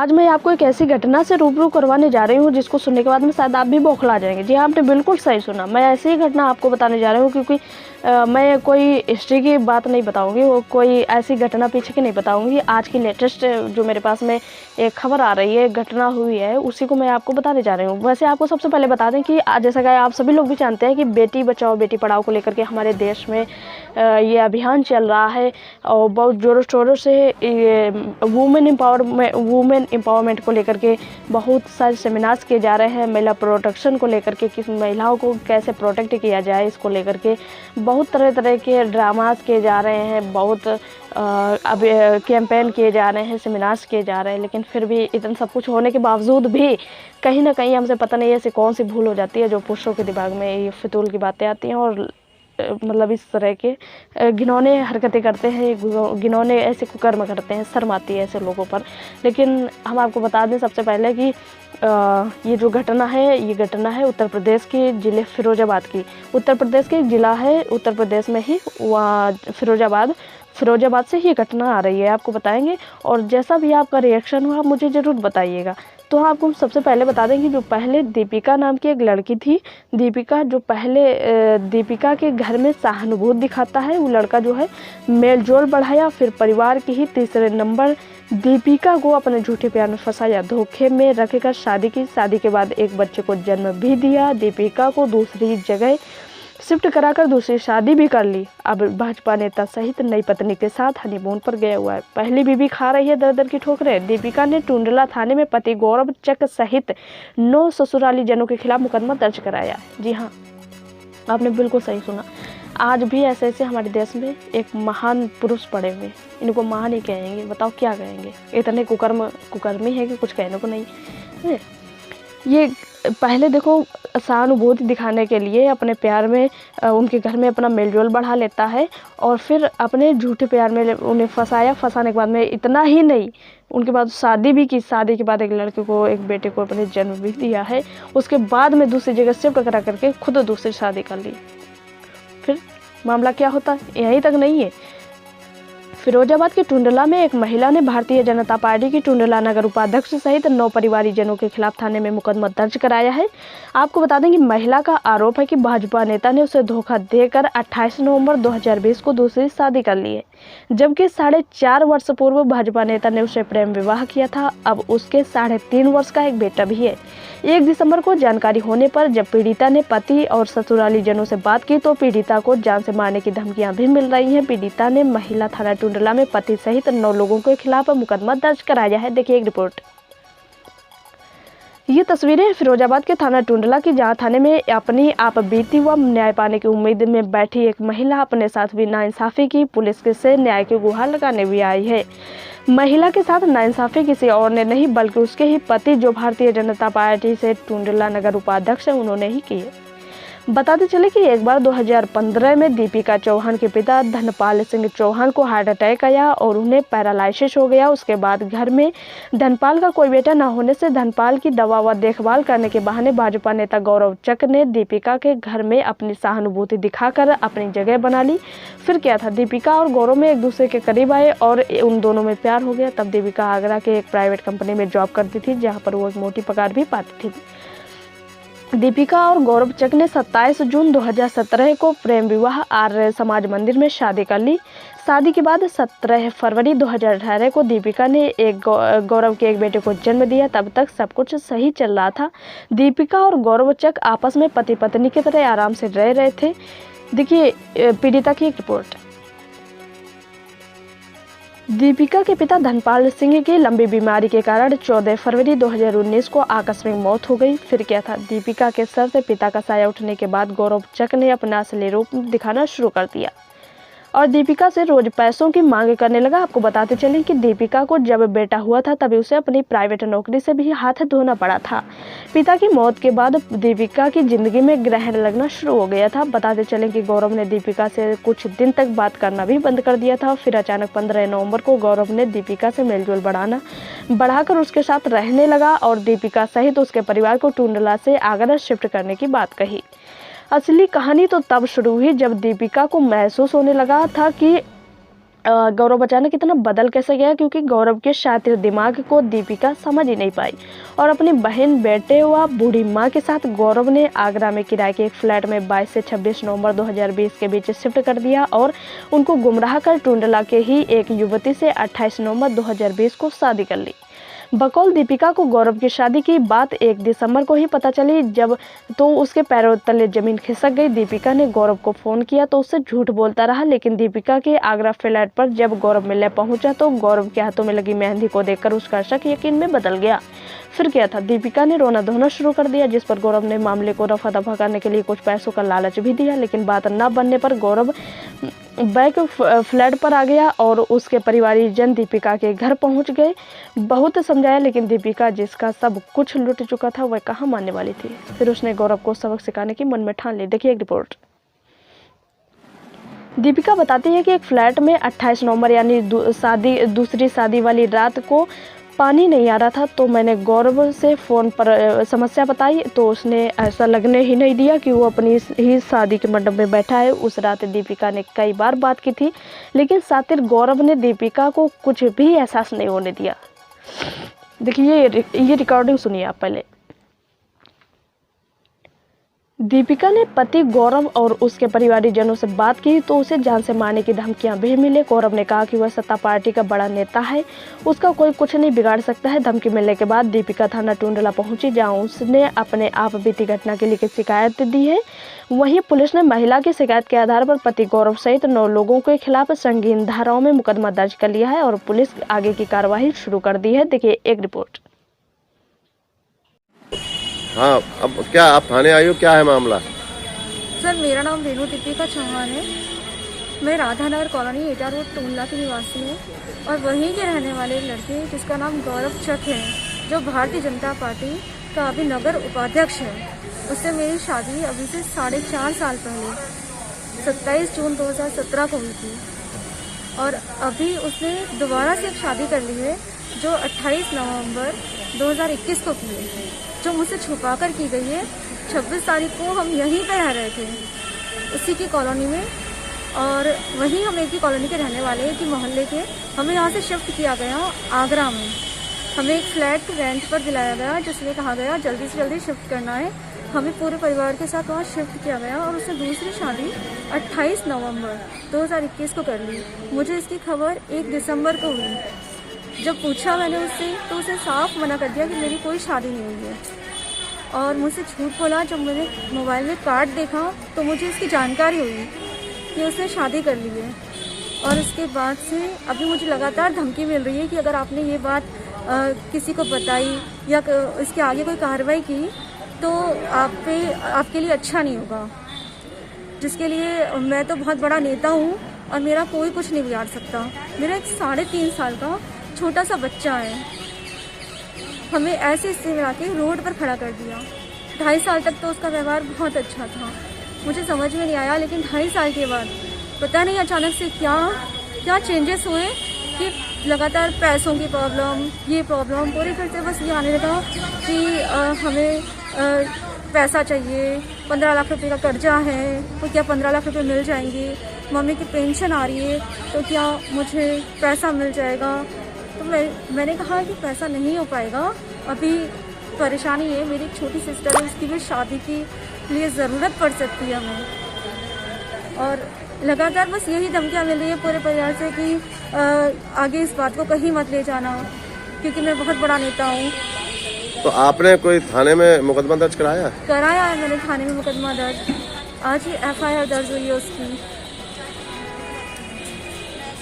आज मैं आपको एक ऐसी घटना से रूबरू करवाने जा रही हूँ जिसको सुनने के बाद में शायद आप भी बौखला जाएंगे। जी हाँ, आपने बिल्कुल सही सुना। मैं ऐसी ही घटना आपको बताने जा रही हूँ क्योंकि मैं कोई हिस्ट्री की बात नहीं बताऊँगी, वो कोई ऐसी घटना पीछे की नहीं बताऊँगी। आज की लेटेस्ट जो मेरे पास में एक खबर आ रही है, घटना हुई है, उसी को मैं आपको बताने जा रही हूँ। वैसे आपको सबसे पहले बता दें कि जैसा कि आप सभी लोग भी जानते हैं कि बेटी बचाओ बेटी पढ़ाओ को लेकर के हमारे देश में ये अभियान चल रहा है और बहुत ज़ोरों शोरों से ये वुमेन एम्पावरमेंट को लेकर के बहुत सारे सेमिनार्स किए जा रहे हैं। महिला प्रोटेक्शन को लेकर के, किस महिलाओं को कैसे प्रोटेक्ट किया जाए, इसको लेकर के बहुत तरह तरह के ड्रामास किए जा रहे हैं, बहुत अब कैंपेन किए जा रहे हैं, सेमिनार्स किए जा रहे हैं। लेकिन फिर भी इतना सब कुछ होने के बावजूद भी कहीं ना कहीं हमसे पता नहीं ऐसी कौन सी भूल हो जाती है जो पुरुषों के दिमाग में ये फितूल की बातें आती हैं और मतलब इस तरह के घिनौने हरकतें करते हैं, घिनौने ऐसे कुकर्म करते हैं। शर्म आती है ऐसे लोगों पर। लेकिन हम आपको बता दें सबसे पहले कि ये जो घटना है, ये घटना है उत्तर प्रदेश के ज़िले फिरोजाबाद की। उत्तर प्रदेश के एक ज़िला है, उत्तर प्रदेश में ही वहाँ फिरोजाबाद से ही घटना आ रही है, आपको बताएंगे। और जैसा भी आपका रिएक्शन हो आप मुझे ज़रूर बताइएगा। तो आपको सबसे पहले बता दें कि जो पहले दीपिका नाम की एक लड़की थी, दीपिका जो पहले दीपिका के घर में सहानुभूति दिखाता है, वो लड़का जो है मेल जोल बढ़ाया, फिर परिवार की ही तीसरे नंबर दीपिका को अपने झूठे प्यार में फंसाया, धोखे में रखकर शादी की। शादी के बाद एक बच्चे को जन्म भी दिया। दीपिका को दूसरी जगह शिफ्ट कराकर दूसरी शादी भी कर ली। अब भाजपा नेता सहित नई पत्नी के साथ हनीमून पर गया हुआ है। पहली बीवी खा रही है दर दर की ठोकरें। दीपिका ने टुंडला थाने में पति गौरव चक सहित 9 ससुराली जनों के खिलाफ मुकदमा दर्ज कराया। जी हाँ, आपने बिल्कुल सही सुना। आज भी ऐसे ऐसे हमारे देश में एक महान पुरुष पड़े हुए, इनको महान ही कहेंगे। बताओ क्या कहेंगे, इतने कुकर्मी है कि कुछ कहने को नहीं है। ये पहले देखो सहानुभूति दिखाने के लिए अपने प्यार में उनके घर में अपना मेलजोल बढ़ा लेता है और फिर अपने झूठे प्यार में उन्हें फंसाने के बाद में इतना ही नहीं, उनके बाद शादी भी की। शादी के बाद एक लड़के को, एक बेटे को अपने जन्म भी दिया है। उसके बाद में दूसरी जगह शिफ्ट करा करके खुद दूसरी शादी कर ली। फिर मामला क्या होता है, यहीं तक नहीं है। फिरोजाबाद के टुंडला में एक महिला ने भारतीय जनता पार्टी की टुंडला नगर उपाध्यक्ष सहित 9 परिवारीजनों के खिलाफ थाने में मुकदमा दर्ज कराया है। आपको बता दें कि महिला का आरोप है कि भाजपा नेता ने उसे धोखा देकर 28 नवंबर 2020 को दूसरी शादी कर ली है, जबकि 4.5 वर्ष पूर्व भाजपा नेता ने उसे प्रेम विवाह किया था। अब उसके 3.5 वर्ष का एक बेटा भी है। 1 दिसंबर को जानकारी होने पर जब पीड़िता ने पति और ससुराली जनों से बात की तो पीड़िता को जान से मारने की धमकियां भी मिल रही हैं। पीड़िता ने महिला थाना टुंडला में पति सहित 9 लोगों के खिलाफ मुकदमा दर्ज कराया है। देखिए एक रिपोर्ट। ये तस्वीरें फिरोजाबाद के थाना टुंडला की, जहां थाने में अपनी आप बीती व न्याय पाने की उम्मीद में बैठी एक महिला अपने साथ भी नाइंसाफी की पुलिस से न्याय की गुहार लगाने भी आई है। महिला के साथ नाइंसाफी किसी और ने नहीं बल्कि उसके ही पति जो भारतीय जनता पार्टी से टुंडला नगर उपाध्यक्ष है, उन्होंने ही की है। बताते चले कि एक बार 2015 में दीपिका चौहान के पिता धनपाल सिंह चौहान को हार्ट अटैक आया और उन्हें पैरालिसिस हो गया। उसके बाद घर में धनपाल का कोई बेटा न होने से धनपाल की दवा व देखभाल करने के बहाने भाजपा नेता गौरव चक ने दीपिका के घर में अपनी सहानुभूति दिखाकर अपनी जगह बना ली। फिर क्या था, दीपिका और गौरव में एक दूसरे के करीब आए और उन दोनों में प्यार हो गया। तब दीपिका आगरा के एक प्राइवेट कंपनी में जॉब करती थी, जहाँ पर वो एक मोटी पगार भी पाती थी। दीपिका और गौरव चक ने 27 जून 2017 को प्रेम विवाह आर्य समाज मंदिर में शादी कर ली। शादी के बाद 17 फरवरी 2018 को दीपिका ने गौरव के एक बेटे को जन्म दिया। तब तक सब कुछ सही चल रहा था। दीपिका और गौरव चक आपस में पति पत्नी की तरह आराम से रह रहे थे। देखिए पीड़िता की एक रिपोर्ट। दीपिका के पिता धनपाल सिंह की लंबी बीमारी के कारण 14 फरवरी 2019 को आकस्मिक मौत हो गई। फिर क्या था, दीपिका के सर से पिता का साया उठने के बाद गौरव चक ने अपना असली रूप दिखाना शुरू कर दिया और दीपिका से रोज पैसों की मांग करने लगा। आपको बताते चलें कि दीपिका को जब बेटा हुआ था तभी उसे अपनी प्राइवेट नौकरी से भी हाथ धोना पड़ा था। पिता की मौत के बाद दीपिका की जिंदगी में ग्रहण लगना शुरू हो गया था। बताते चलें कि गौरव ने दीपिका से कुछ दिन तक बात करना भी बंद कर दिया था। फिर अचानक 15 नवंबर को गौरव ने दीपिका से मेलजोल बढ़ाकर उसके साथ रहने लगा और दीपिका सहित उसके परिवार को टुंडला से आगरा शिफ्ट करने की बात कही। असली कहानी तो तब शुरू हुई जब दीपिका को महसूस होने लगा था कि गौरव अचानक इतना बदल कैसे गया, क्योंकि गौरव के शातिर दिमाग को दीपिका समझ ही नहीं पाई और अपनी बहन, बेटे व बूढ़ी मां के साथ गौरव ने आगरा में किराए के एक फ्लैट में 22 से 26 नवंबर 2020 के बीच शिफ्ट कर दिया और उनको गुमराह कर टुंडला के ही एक युवती से 28 नवंबर 2020 को शादी कर ली। बकौल दीपिका को गौरव की शादी की बात 1 दिसंबर को ही पता चली, जब तो उसके पैरों तले जमीन खिसक गई। दीपिका ने गौरव को फोन किया तो उससे झूठ बोलता रहा, लेकिन दीपिका के आगरा फ्लैट पर जब गौरव मिलने पहुंचा तो गौरव के हाथों में लगी मेहंदी को देखकर उसका शक यकीन में बदल गया। फिर क्या था, दीपिका ने रोना धोना शुरू कर दिया, जिस पर गौरव ने मामले को रफा दफा करने के लिए कुछ पैसों का लालच भी दिया, लेकिन बात न बनने पर गौरव बैक फ्लैट पर आ गया और उसके परिवारजन दीपिका के घर पहुंच गए। बहुत समझाया, लेकिन दीपिका, जिसका सब कुछ लुट चुका था, वह कहाँ मानने वाली थी। फिर उसने गौरव को सबक सिखाने की मन में ठान ली। देखिए एक रिपोर्ट। दीपिका बताती है कि एक फ्लैट में 28 नवंबर यानी दूसरी शादी वाली रात को पानी नहीं आ रहा था, तो मैंने गौरव से फ़ोन पर समस्या बताई तो उसने ऐसा लगने ही नहीं दिया कि वो अपनी ही शादी के मंडप में बैठा है। उस रात दीपिका ने कई बार बात की थी, लेकिन शातिर गौरव ने दीपिका को कुछ भी एहसास नहीं होने दिया। देखिए ये रिकॉर्डिंग सुनिए आप पहले। दीपिका ने पति गौरव और उसके परिवारजनों से बात की तो उसे जान से मारने की धमकियां भी मिले। गौरव ने कहा कि वह सत्ता पार्टी का बड़ा नेता है, उसका कोई कुछ नहीं बिगाड़ सकता है। धमकी मिलने के बाद दीपिका थाना टुंडला पहुंची, जहां उसने अपने आप बीती घटना के लिए शिकायत दी है। वहीं पुलिस ने महिला की शिकायत के आधार पर पति गौरव सहित 9 लोगों के खिलाफ संगीन धाराओं में मुकदमा दर्ज कर लिया है और पुलिस आगे की कार्रवाई शुरू कर दी है। देखिए एक रिपोर्ट। हाँ, अब क्या आप थाने आई हो, क्या है मामला? सर, मेरा नाम रेणु दीपिका चौहान है। मैं राधानगर कॉलोनी एटा रोड टुंडला की निवासी हूँ और वहीं के रहने वाले एक लड़के जिसका नाम गौरव चक है, जो भारतीय जनता पार्टी का अभी नगर उपाध्यक्ष है, उससे मेरी शादी अभी से 4.5 साल पहले 27 जून 2017 को हुई थी और अभी उसने दोबारा से एक शादी कर ली है जो 28 नवंबर 2021 को की है, जो मुझसे छुपा कर की गई है। 26 तारीख को हम यहीं पे रह रहे थे, उसी की कॉलोनी में, और वहीं हम एक ही कॉलोनी के रहने वाले हैं कि मोहल्ले के। हमें यहाँ से शिफ्ट किया गया आगरा में। हमें एक फ्लैट रेंट पर दिलाया गया, जिसमें कहा गया जल्दी से जल्दी शिफ्ट करना है। हमें पूरे परिवार के साथ वहाँ शिफ्ट किया गया और उससे दूसरी शादी 28 नवंबर 2021 को कर ली। मुझे इसकी खबर 1 दिसंबर को हुई। जब पूछा मैंने उससे तो उसे साफ मना कर दिया कि मेरी कोई शादी नहीं हुई है और मुझसे झूठ बोला। जब मैंने मोबाइल में कार्ड देखा तो मुझे इसकी जानकारी हुई कि उसने शादी कर ली है और उसके बाद से अभी मुझे लगातार धमकी मिल रही है कि अगर आपने ये बात किसी को बताई या इसके आगे कोई कार्रवाई की तो आपके लिए अच्छा नहीं होगा, जिसके लिए मैं तो बहुत बड़ा नेता हूँ और मेरा कोई कुछ नहीं बिगाड़ सकता। मेरा एक 3.5 साल का छोटा सा बच्चा है, हमें ऐसे स्थिति में आके रोड पर खड़ा कर दिया। 2.5 साल तक तो उसका व्यवहार बहुत अच्छा था, मुझे समझ में नहीं आया, लेकिन 2.5 साल के बाद पता नहीं अचानक से क्या चेंजेस हुए कि लगातार पैसों की प्रॉब्लम, ये प्रॉब्लम, पूरे घर से बस ये आने लगा कि हमें पैसा चाहिए, 15 लाख रुपए का कर्जा है तो क्या 15 लाख रुपए मिल जाएंगे, मम्मी की पेंशन आ रही है तो क्या मुझे पैसा मिल जाएगा। तो मैंने कहा कि पैसा नहीं हो पाएगा, अभी परेशानी है, मेरी एक छोटी सिस्टर है, उसकी भी शादी की लिए ज़रूरत पड़ सकती है हमें। और लगातार बस यही धमकियाँ मिल रही है पूरे परिवार से कि आगे इस बात को कहीं मत ले जाना, क्योंकि मैं बहुत बड़ा नेता हूँ। तो आपने कोई थाने में मुकदमा दर्ज कराया है? मैंने थाने में मुकदमा दर्ज, आज ही FIR दर्ज हुई है उसकी।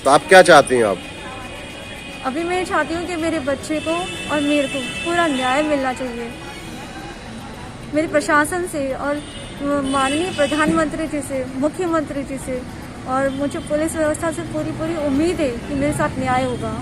तो आप क्या चाहती हैं? आप अभी मैं चाहती हूँ कि मेरे बच्चे को और मेरे को पूरा न्याय मिलना चाहिए, मेरे प्रशासन से और माननीय प्रधानमंत्री जी से, मुख्यमंत्री जी से, और मुझे पुलिस व्यवस्था से पूरी उम्मीद है कि मेरे साथ न्याय होगा।